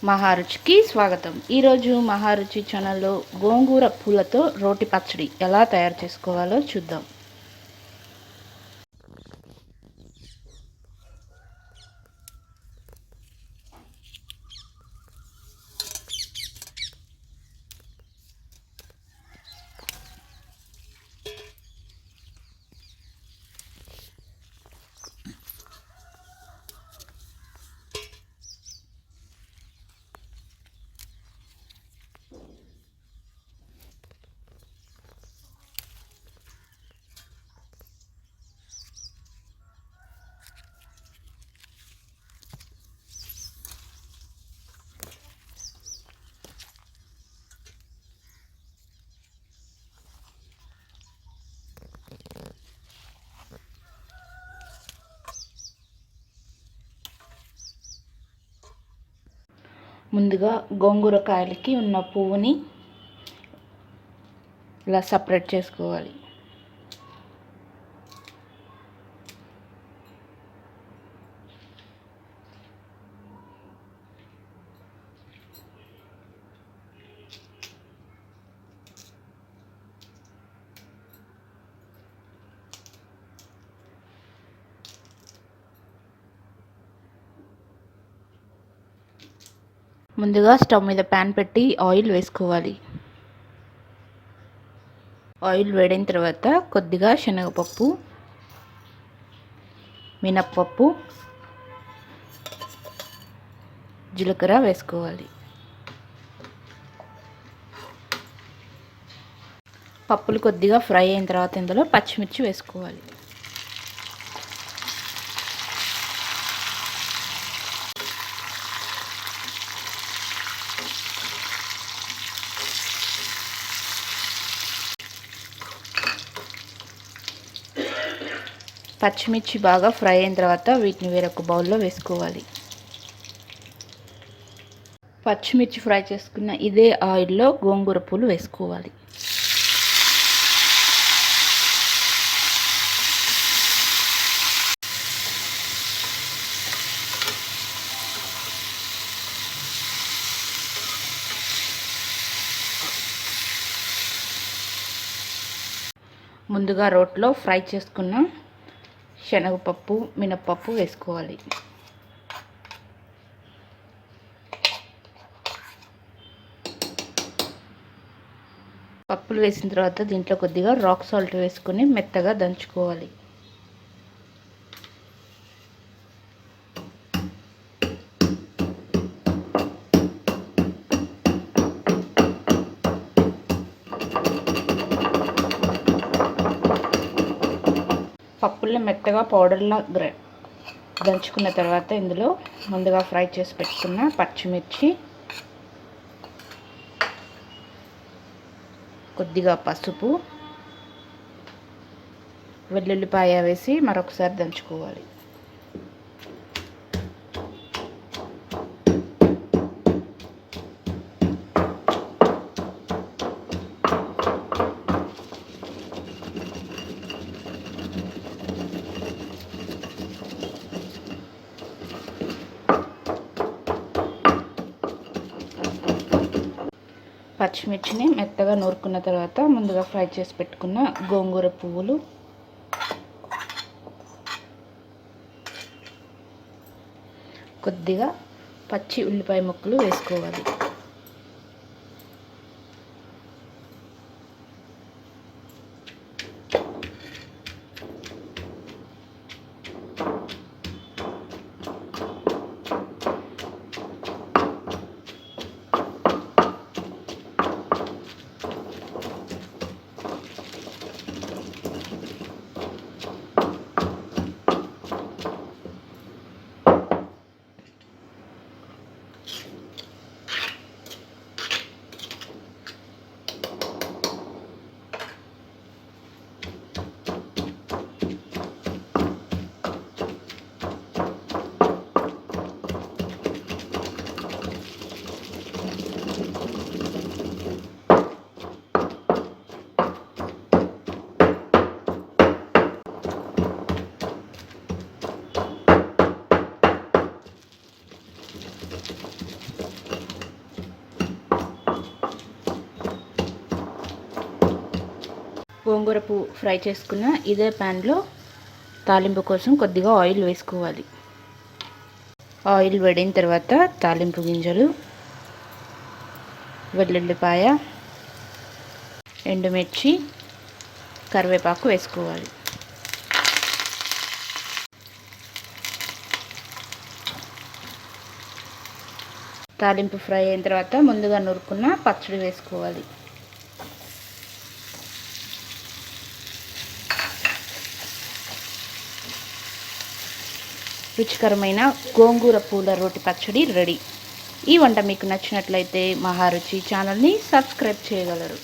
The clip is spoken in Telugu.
మహారుచికి స్వాగతం. ఈరోజు మహారుచి ఛానల్లో గోంగూర పూలతో రోటి పచ్చడి ఎలా తయారు చేసుకోవాలో చూద్దాం. ముందుగా గోంగూర కాయలకి ఉన్న పువ్వుని ఇలా సపరేట్ చేసుకోవాలి. ముందుగా స్టవ్ మీద ప్యాన్ పెట్టి ఆయిల్ వేసుకోవాలి. ఆయిల్ వేడిన తర్వాత కొద్దిగా శనగపప్పు, మినప్పప్పు, జీలకర్ర వేసుకోవాలి. పప్పులు కొద్దిగా ఫ్రై అయిన తర్వాత ఇందులో పచ్చిమిర్చి వేసుకోవాలి. పచ్చిమిర్చి బాగా ఫ్రై అయిన తర్వాత వీటిని వేరొక బౌల్లో వేసుకోవాలి. పచ్చిమిర్చి ఫ్రై చేసుకున్న ఇదే ఆయిల్లో గోంగూర పూలు వేసుకోవాలి. ముందుగా రోట్లో ఫ్రై చేసుకున్న శనగపప్పు, మినప్పప్పు వేసుకోవాలి. పప్పులు వేసిన తర్వాత దీంట్లో కొద్దిగా రాక్ సాల్ట్ వేసుకొని మెత్తగా దంచుకోవాలి. పప్పుల్ని మెత్తగా పౌడర్లా దంచుకున్న తర్వాత ఇందులో ముందుగా ఫ్రై చేసి పెట్టుకున్న పచ్చిమిర్చి, కొద్దిగా పసుపు, వెల్లుల్లిపాయ వేసి మరొకసారి దంచుకోవాలి. పచ్చిమిర్చిని మెత్తగా నూరుకున్న తర్వాత ముందుగా ఫ్రై చేసి పెట్టుకున్న గోంగూర పువ్వులు, కొద్దిగా పచ్చి ఉల్లిపాయ ముక్కలు వేసుకోవాలి. గోంగూర పువ్వు ఫ్రై చేసుకున్న ఇదే ప్యాన్లో తాలింపు కోసం కొద్దిగా ఆయిల్ వేసుకోవాలి. ఆయిల్ వేడిన తర్వాత తాలింపు గింజలు, వెల్లుల్లిపాయ, ఎండుమిర్చి, కరివేపాకు వేసుకోవాలి. తాలింపు ఫ్రై అయిన తర్వాత ముందుగా నూరుకున్న పచ్చడి వేసుకోవాలి. రుచికరమైన గోంగూర పూల రోటి పచ్చడి రెడీ. ఈ వంట మీకు నచ్చినట్లయితే మహారుచి ఛానల్ని సబ్స్క్రైబ్ చేయగలరు.